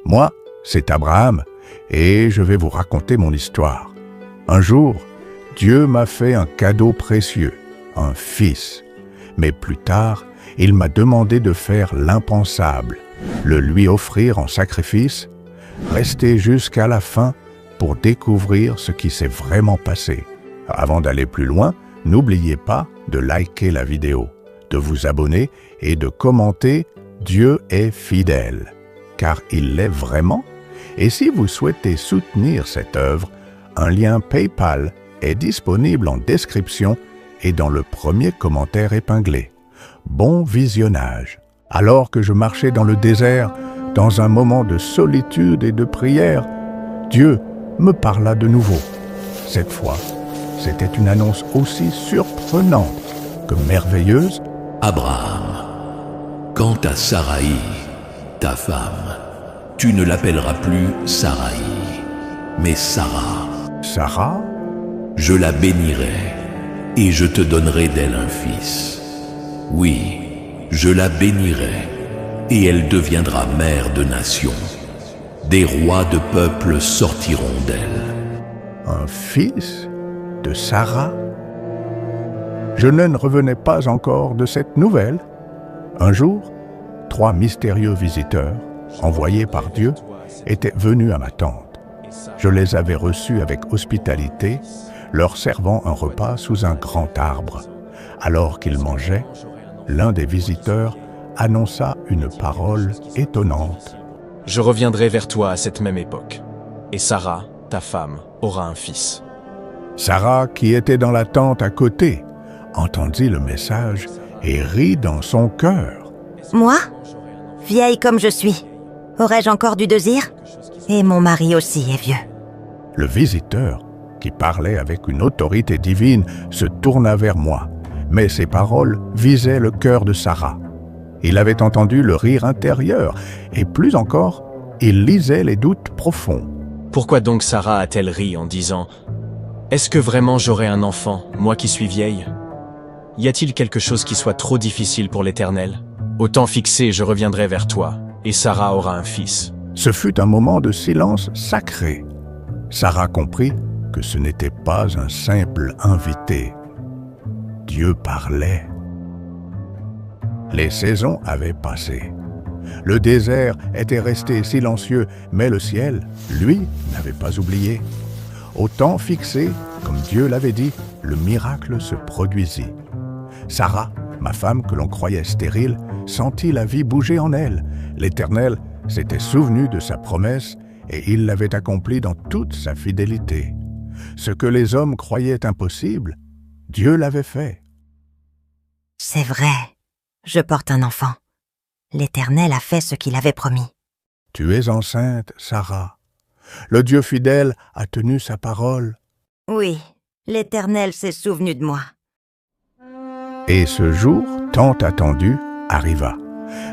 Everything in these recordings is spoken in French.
Moi, c'est Abraham, et je vais vous raconter mon histoire. Un jour, Dieu m'a fait un cadeau précieux, un fils. Mais plus tard, il m'a demandé de faire l'impensable, le lui offrir en sacrifice, rester jusqu'à la fin pour découvrir ce qui s'est vraiment passé. Avant d'aller plus loin, n'oubliez pas de liker la vidéo, de vous abonner et de commenter « Dieu est fidèle », car il l'est vraiment. Et si vous souhaitez soutenir cette œuvre, un lien PayPal est disponible en description et dans le premier commentaire épinglé. Bon visionnage. Alors que je marchais dans le désert, dans un moment de solitude et de prière, Dieu me parla de nouveau. Cette fois, c'était une annonce aussi surprenante que merveilleuse. Abraham, quant à Saraï, ta femme, tu ne l'appelleras plus Saraï, mais Sarah. Sarah? Je la bénirai, et je te donnerai d'elle un fils. Oui, je la bénirai, et elle deviendra mère de nations. Des rois de peuples sortiront d'elle. Un fils de Sarah? Je ne revenais pas encore de cette nouvelle. Un jour, 3 mystérieux visiteurs, envoyés par Dieu, étaient venus à ma tente. Je les avais reçus avec hospitalité, leur servant un repas sous un grand arbre. Alors qu'ils mangeaient, l'un des visiteurs annonça une parole étonnante. « Je reviendrai vers toi à cette même époque, et Sarah, ta femme, aura un fils. » Sarah, qui était dans la tente à côté, entendit le message et rit dans son cœur. « Moi, vieille comme je suis, aurais-je encore du désir? Et mon mari aussi est vieux. » Le visiteur, qui parlait avec une autorité divine, se tourna vers moi, mais ses paroles visaient le cœur de Sarah. Il avait entendu le rire intérieur, et plus encore, il lisait les doutes profonds. Pourquoi donc Sarah a-t-elle ri en disant « Est-ce que vraiment j'aurai un enfant, moi qui suis vieille? Y a-t-il quelque chose qui soit trop difficile pour l'Éternel? Au temps fixé, je reviendrai vers toi, et Sarah aura un fils. » Ce fut un moment de silence sacré. Sarah comprit que ce n'était pas un simple invité. Dieu parlait. Les saisons avaient passé. Le désert était resté silencieux, mais le ciel, lui, n'avait pas oublié. Au temps fixé, comme Dieu l'avait dit, le miracle se produisit. Sarah, ma femme que l'on croyait stérile, sentit la vie bouger en elle. L'Éternel s'était souvenu de sa promesse et il l'avait accomplie dans toute sa fidélité. Ce que les hommes croyaient impossible, Dieu l'avait fait. C'est vrai, je porte un enfant. L'Éternel a fait ce qu'il avait promis. Tu es enceinte, Sarah. Le Dieu fidèle a tenu sa parole. Oui, l'Éternel s'est souvenu de moi. Et ce jour, tant attendu, arriva.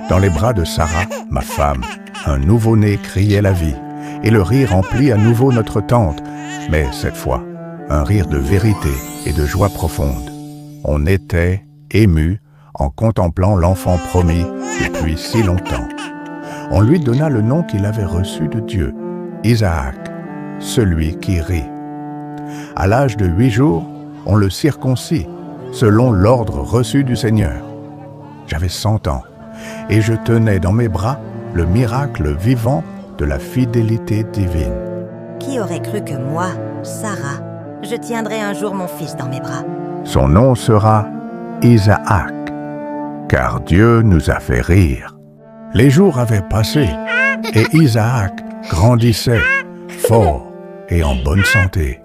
Dans les bras de Sarah, ma femme, un nouveau-né criait la vie, et le rire remplit à nouveau notre tente, mais cette fois, un rire de vérité et de joie profonde. On était émus en contemplant l'enfant promis depuis si longtemps. On lui donna le nom qu'il avait reçu de Dieu, Isaac, celui qui rit. À l'âge de 8 jours, on le circoncit, selon l'ordre reçu du Seigneur. J'avais 100 ans, et je tenais dans mes bras le miracle vivant de la fidélité divine. Qui aurait cru que moi, Sarah, je tiendrais un jour mon fils dans mes bras? Son nom sera Isaac, car Dieu nous a fait rire. Les jours avaient passé, et Isaac grandissait, fort et en bonne santé.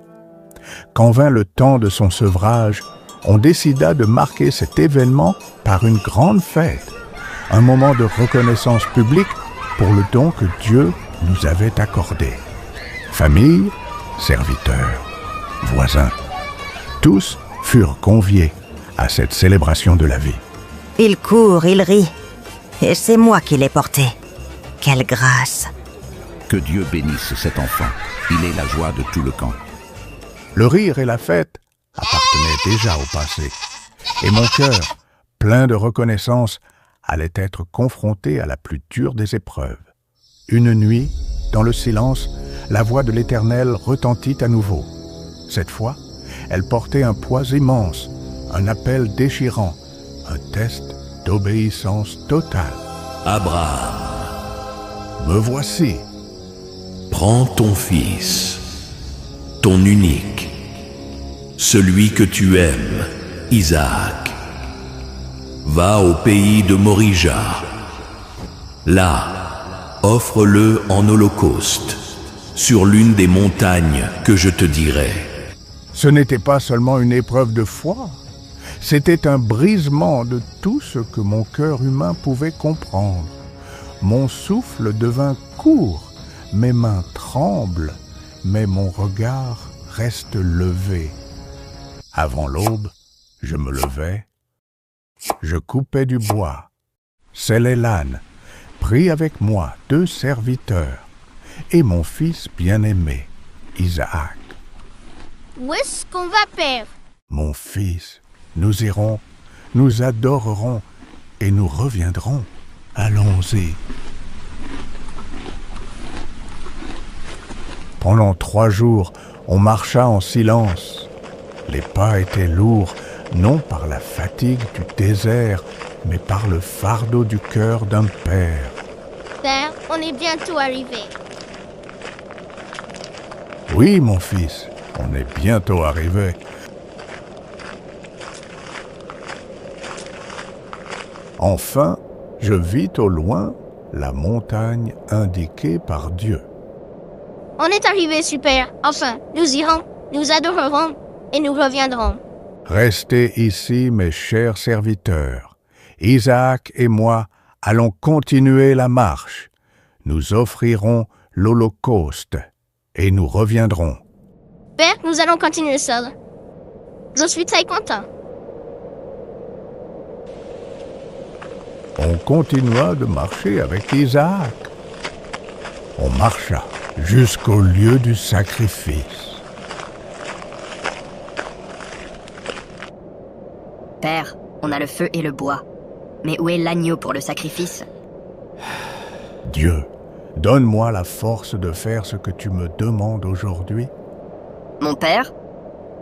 Quand vint le temps de son sevrage, on décida de marquer cet événement par une grande fête, un moment de reconnaissance publique pour le don que Dieu nous avait accordé. Famille, serviteurs, voisins, tous furent conviés à cette célébration de la vie. Il court, il rit, et c'est moi qui l'ai porté. Quelle grâce! Que Dieu bénisse cet enfant. Il est la joie de tout le camp. Le rire et la fête appartenaient déjà au passé, et mon cœur, plein de reconnaissance, allait être confronté à la plus dure des épreuves. Une nuit, dans le silence, la voix de l'Éternel retentit à nouveau. Cette fois, elle portait un poids immense, un appel déchirant, un test d'obéissance totale. Abraham, Me voici. prends ton fils, ton unique, celui que tu aimes, Isaac. Va au pays de Morija. Là, offre-le en holocauste, sur l'une des montagnes que je te dirai. Ce n'était pas seulement une épreuve de foi, c'était un brisement de tout ce que mon cœur humain pouvait comprendre. Mon souffle devint court, mes mains tremblent, mais mon regard reste levé. Avant l'aube, je me levai, je coupais du bois, sellai l'âne, pris avec moi 2 serviteurs et mon fils bien-aimé, Isaac. Où est-ce qu'on va, père? Mon fils, nous irons, nous adorerons et nous reviendrons. Allons-y. Pendant 3 jours, on marcha en silence. Les pas étaient lourds, non par la fatigue du désert, mais par le fardeau du cœur d'un père. Père, on est bientôt arrivé. Oui, mon fils, on est bientôt arrivé. Enfin, je vis au loin la montagne indiquée par Dieu. On est arrivé, super. Enfin, nous irons, nous adorerons et nous reviendrons. Restez ici, mes chers serviteurs. Isaac et moi allons continuer la marche. Nous offrirons l'holocauste et nous reviendrons. Père, nous allons continuer seuls. Je suis très content. On continua de marcher avec Isaac. On marcha jusqu'au lieu du sacrifice. Père, on a le feu et le bois. Mais où est l'agneau pour le sacrifice? Dieu, donne-moi la force de faire ce que tu me demandes aujourd'hui. Mon père?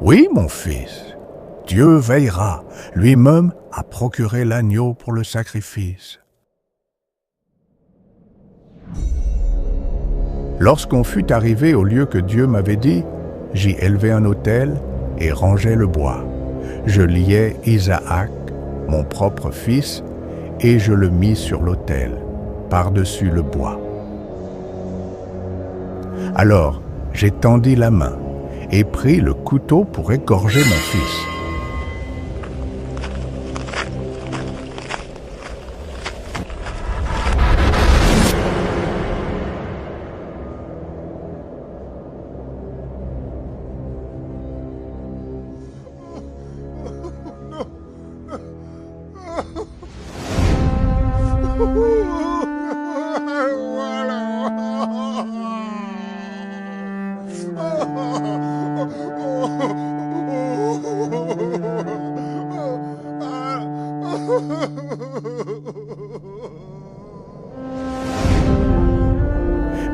Oui, mon fils. Dieu veillera lui-même à procurer l'agneau pour le sacrifice. Lorsqu'on fut arrivé au lieu que Dieu m'avait dit, j'y élevai un autel et rangeai le bois. Je liai Isaac, mon propre fils, et je le mis sur l'autel, par-dessus le bois. Alors, j'étendis la main et pris le couteau pour égorger mon fils.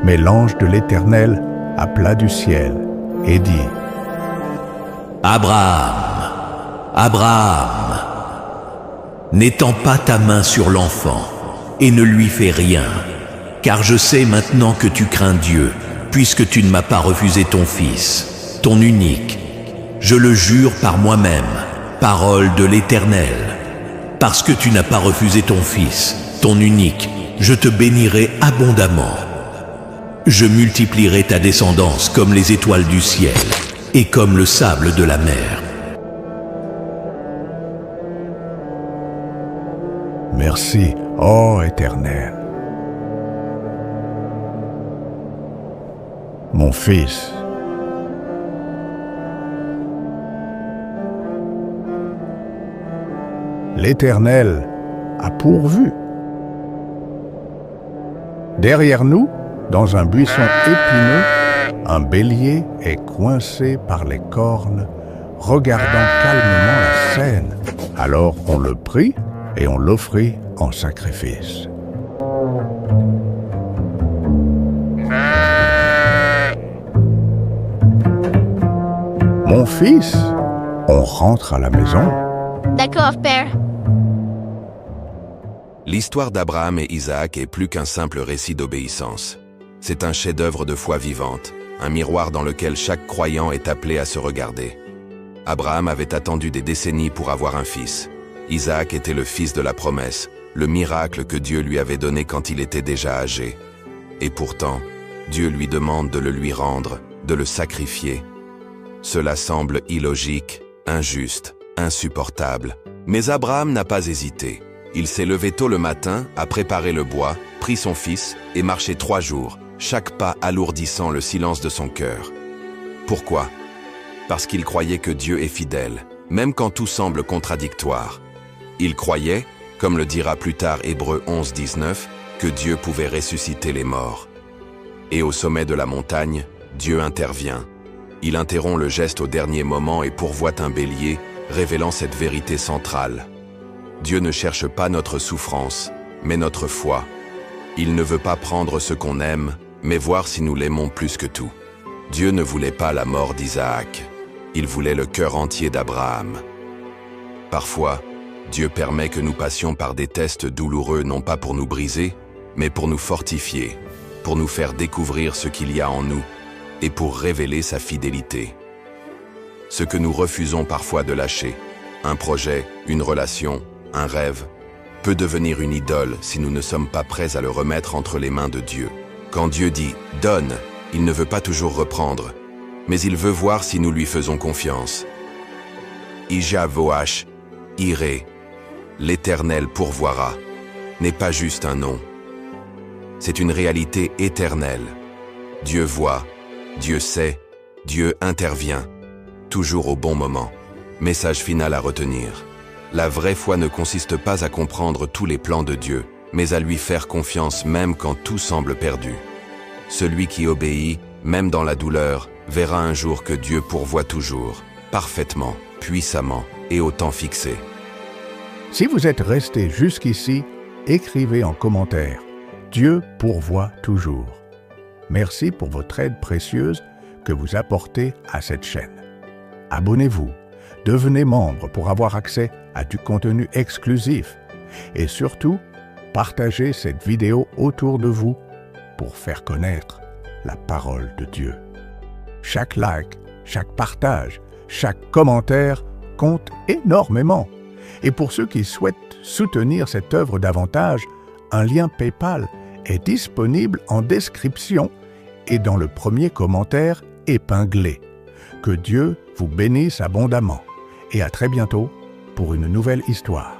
Mais l'ange de l'Éternel appela du ciel et dit : Abraham, Abraham, n'étends pas ta main sur l'enfant et ne lui fais rien, car je sais maintenant que tu crains Dieu, puisque tu ne m'as pas refusé ton fils, ton unique. Je le jure par moi-même, parole de l'Éternel. Parce que tu n'as pas refusé ton fils, ton unique, je te bénirai abondamment. Je multiplierai ta descendance comme les étoiles du ciel et comme le sable de la mer. Merci, ô Éternel. Mon fils, l'Éternel a pourvu. Derrière nous, dans un buisson épineux, un bélier est coincé par les cornes, regardant calmement la scène. Alors on le prit et on l'offrit en sacrifice. mon fils, on rentre à la maison. D'accord, père. L'histoire d'Abraham et Isaac est plus qu'un simple récit d'obéissance. C'est un chef-d'œuvre de foi vivante, un miroir dans lequel chaque croyant est appelé à se regarder. Abraham avait attendu des décennies pour avoir un fils. Isaac était le fils de la promesse, le miracle que Dieu lui avait donné quand il était déjà âgé. Et pourtant, Dieu lui demande de le lui rendre, de le sacrifier. Cela semble illogique, injuste, insupportable. Mais Abraham n'a pas hésité. Il s'est levé tôt le matin, a préparé le bois, pris son fils et marché 3 jours, chaque pas alourdissant le silence de son cœur. Pourquoi ? Parce qu'il croyait que Dieu est fidèle, même quand tout semble contradictoire. Il croyait, comme le dira plus tard Hébreux 11:19, que Dieu pouvait ressusciter les morts. Et au sommet de la montagne, Dieu intervient. Il interrompt le geste au dernier moment et pourvoit un bélier, révélant cette vérité centrale. Dieu ne cherche pas notre souffrance, mais notre foi. Il ne veut pas prendre ce qu'on aime, mais voir si nous l'aimons plus que tout. Dieu ne voulait pas la mort d'Isaac. Il voulait le cœur entier d'Abraham. Parfois, Dieu permet que nous passions par des tests douloureux non pas pour nous briser, mais pour nous fortifier, pour nous faire découvrir ce qu'il y a en nous et pour révéler sa fidélité. Ce que nous refusons parfois de lâcher, un projet, une relation, un rêve, peut devenir une idole si nous ne sommes pas prêts à le remettre entre les mains de Dieu. Quand Dieu dit « donne », il ne veut pas toujours reprendre, mais il veut voir si nous lui faisons confiance. Ijavoach, Iré, l'Éternel pourvoira, n'est pas juste un nom. C'est une réalité éternelle. Dieu voit, Dieu sait, Dieu intervient, toujours au bon moment. Message final à retenir. La vraie foi ne consiste pas à comprendre tous les plans de Dieu, mais à lui faire confiance même quand tout semble perdu. Celui qui obéit, même dans la douleur, verra un jour que Dieu pourvoit toujours, parfaitement, puissamment et au temps fixé. Si vous êtes resté jusqu'ici, écrivez en commentaire « Dieu pourvoit toujours ». Merci pour votre aide précieuse que vous apportez à cette chaîne. Abonnez-vous, devenez membre pour avoir accès à du contenu exclusif et surtout, partagez cette vidéo autour de vous pour faire connaître la parole de Dieu. Chaque like, chaque partage, chaque commentaire compte énormément. Et pour ceux qui souhaitent soutenir cette œuvre davantage, un lien PayPal est disponible en description et dans le premier commentaire épinglé. Que Dieu vous bénisse abondamment et à très bientôt pour une nouvelle histoire.